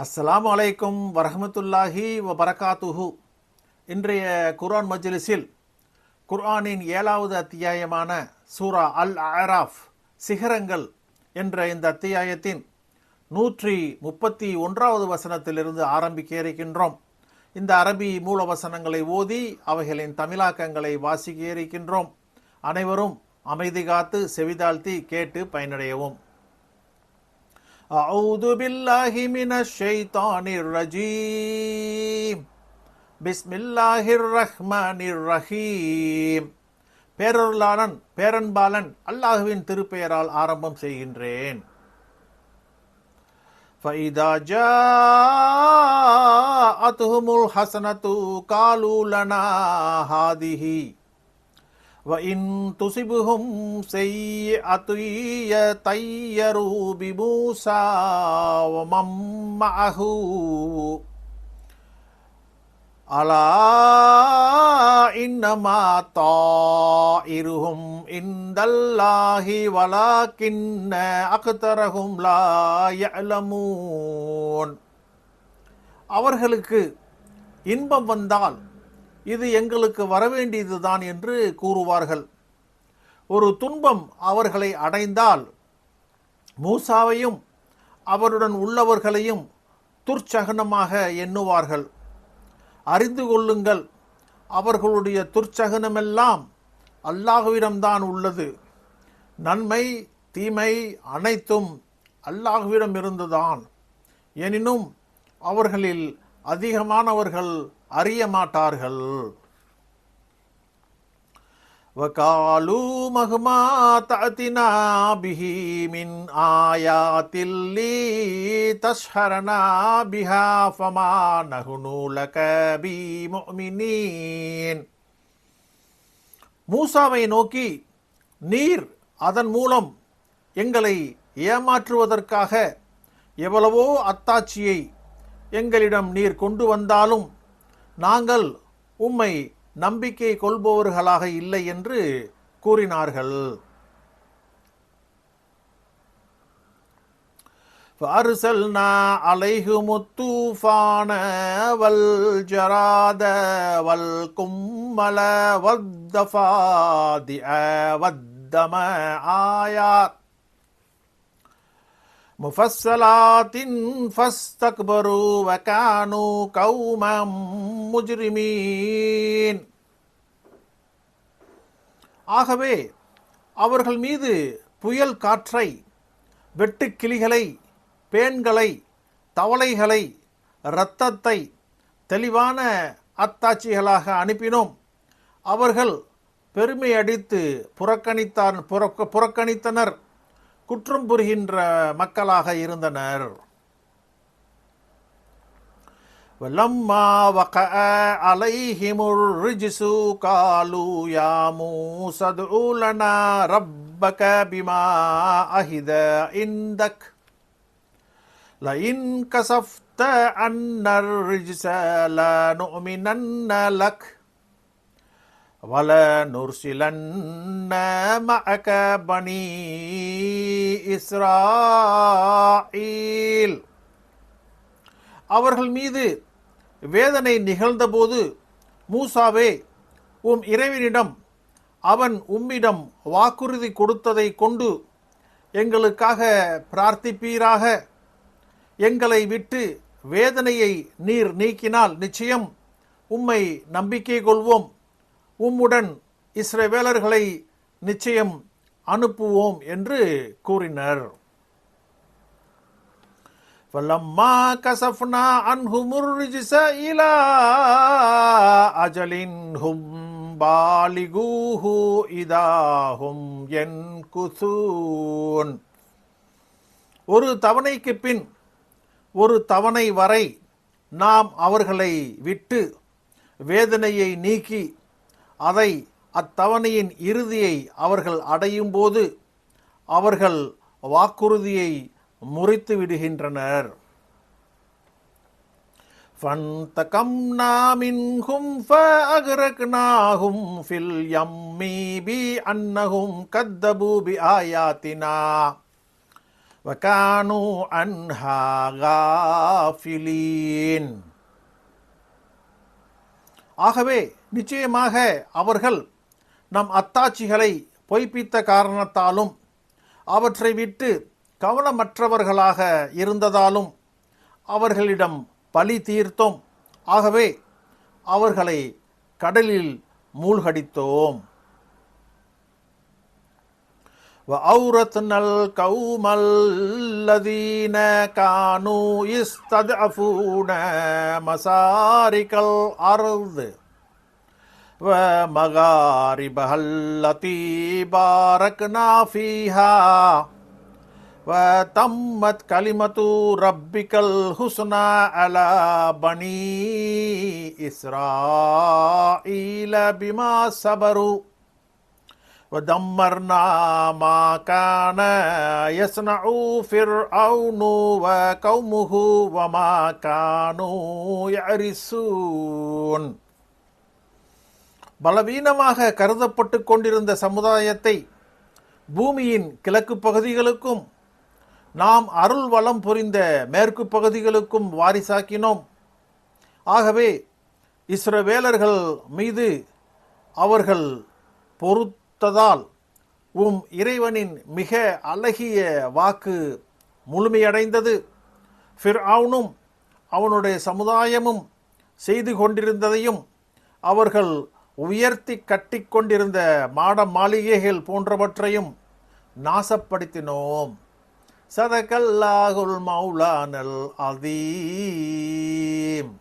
அஸ்ஸலாமு அலைக்கும் வரஹ்மத்துல்லாஹி வபரகாத்துஹு. இன்றைய குர்ஆன் மஜ்லிஸில் குர்ஆனின் 7வது அத்தியாயமான சூரா அல் அராஃப் சிகரங்கள் என்ற இந்த அத்தியாயத்தின் 131வது வசனத்திலிருந்து ஆரம்பிக்க இருக்கின்றோம். இந்த அரபி மூல வசனங்களை ஓதி அவைகளின் தமிழாக்கங்களை வாசிக்க இருக்கின்றோம். அனைவரும் அமைதி காத்து செவிதாழ்த்தி கேட்டு பயனடையவும். அஊது பில்லாஹி மினஷ் ஷைத்தானிர் ரஜீம். பிஸ்மில்லாஹிர் ரஹ்மானிர் ரஹீம். பேரருளாளன் பேரன்பாலன் அல்லாஹுவின் திருப்பெயரால் ஆரம்பம் செய்கின்றேன். فَإِذَا جَاءَتْهُمُ الْحَسَنَةُ قَالُوا لَنَا هَٰذِهِ وَإِن تُصِبْهُمْ سَيِّئَةٌ يَطَيَّرُوا بِمُوسَى وَمَن مَّعَهُ أَلَا إِنَّمَا طَائِرُهُمْ عِندَ اللَّهِ وَلَكِنَّ أَكْثَرَهُمْ لَا يَعْلَمُونَ. அவர்களுக்கு இன்பம் வந்தால் இது எங்களுக்கு வரவேண்டியதுதான் என்று கூறுவார்கள். ஒரு துன்பம் அவர்களை அடைந்தால் மூசாவையும் அவருடன் உள்ளவர்களையும் துர்ச்சகனமாக எண்ணுவார்கள். அறிந்து கொள்ளுங்கள், அவர்களுடைய துர்ச்சகனமெல்லாம் அல்லாஹுவிடம்தான் உள்ளது. நன்மை தீமை அனைத்தும் அல்லாஹுவிடம் இருந்துதான். எனினும் அவர்களில் அதிகமானவர்கள் அறிய மாட்டார்கள். வகாலு மஹ்மா தஅதினா பிஹி மின் ஆயாத்தில் லீ தஸ்ஹரனா பிஹா ஃபமா நஹ்னு லக பிமுஃமினீன். மூசாவை நோக்கி, நீர் அதன் மூலம் எங்களை ஏமாற்றுவதற்காக எவ்வளவோ அத்தாட்சியை எங்களிடம் நீர் கொண்டு வந்தாலும் நாங்கள் உம்மை நம்பிக்கை கொள்பவர்களாக இல்லை என்று கூறினார்கள். فَأَرْسَلْنَا عَلَيْهِمُ الطُّوفَانَ وَالْجَرَادَ وَالْقُمَّلَ وَالضَّفَادِعَ وَالدَّمَ آيَاتٍ முஃபஸ்ஸலாத்தின் ஃபஸ்தக்பரு வகானு கௌமம் முஜ்ரிமீன். ஆகவே அவர்கள் மீது புயல் காற்றை, வெட்டுக்கிளிகளை, பேன்களை, தவளைகளை, இரத்தத்தை தெளிவான அத்தாட்சிகளாக அனுப்பினோம். அவர்கள் பெருமை அடித்து புறக்கணித்தனர், குற்றம் புரிகின்ற மக்களாக இருந்தனர். வலம்மா வகஅ அலைஹிமுர் ரிஜ்சு காலு யா மூஸா துஉ லனா ரப்பக பிமா அஹித இந்தக் லஇன் கஸஃப்த அன்னர் ரிஜ்ஸ லனுமினன்ன லக் وَلَنُرْسِلَنَّ مَعَكَ بَنِي இஸ்ராயீல். அவர்கள் மீது வேதனை நிகழ்ந்தபோது, மூசாவே, உம் இறைவனிடம் அவன் உம்மிடம் வாக்குறுதி கொடுத்ததை கொண்டு எங்களுக்காக பிரார்த்திப்பீராக. எங்களை விட்டு வேதனையை நீர் நீக்கினால் நிச்சயம் உம்மை நம்பிக்கை கொள்வோம். உம்முடன் இஸ்ரவேலர்களை நிச்சயம் அனுப்புவோம் என்று கூறினர். ஃபலம்மா கஸஃப்னா அன்ஹுமுர் ரிஜ்ஸ இலா அஜலின் ஹும் பாலிகூஹு இதாஹும் யன்குசூன். ஒரு தவணைக்கு பின் ஒரு தவணை வரை நாம் அவர்களை விட்டு வேதனையை நீக்கி அதை அத்தவணையின் இறுதியை அவர்கள் அடையும் போது அவர்கள் வாக்குறுதியை முறித்து விடுகின்றனர். ஃபன்தகம்னா மின்ஹும் ஃபஅக்ரக்னாஹும் ஃபில் யம்மி பி அன்னஹும் கத்தபு பி ஆயாத்தினா வகானு அன்ஹா காஃபிலீன். ஆகவே நிச்சயமாக அவர்கள் நம் அத்தாட்சிகளை பொய்ப்பித்த காரணத்தாலும் அவற்றை விட்டு கவனமற்றவர்களாக இருந்ததாலும் அவர்களிடம் பழி தீர்த்தோம். ஆகவே அவர்களை கடலில் மூழ்கடித்தோம். وَأَوْرَثْنَا الْقَوْمَ الَّذِينَ كَانُوا يَسْتَضْعَفُونَ مَشَارِقَ الْأَرْضِ وَمَغَارِبَهَا الَّتِي بَارَكْنَا فِيهَا وَتَمَّتْ كَلِمَةُ رَبِّكَ الْحُسْنَى عَلَى بَنِي إِسْرَائِيلَ بِمَا صَبَرُوا وَدَمَّرْنَا مَا كَانَ يَصْنَعُ فِرْعَوْنُ وَقَوْمُهُ وَمَا كَانُوا يَعْرِشُونَ. பலவீனமாக கருதப்பட்டு கொண்டிருந்த சமுதாயத்தை பூமியின் கிழக்கு பகுதிகளுக்கும் நாம் அருள் வளம் புரிந்த மேற்கு பகுதிகளுக்கும் வாரிசாக்கினோம். ஆகவே இஸ்ரவேலர்கள் மீது அவர்கள் பொறுத்ததால் இறைவனின் மிக அழகிய வாக்கு முழுமையடைந்தது. ஃபிர்அவுனும் அவனுடைய சமுதாயமும் செய்து கொண்டிருந்ததையும் அவர்கள் உயர்த்தி கட்டி கொண்டிருந்த மாட மாளிகைகள் போன்றவற்றையும் நாசப்படுத்தினோம். சதகல்லாஹுல் மௌலானல் அதீம்.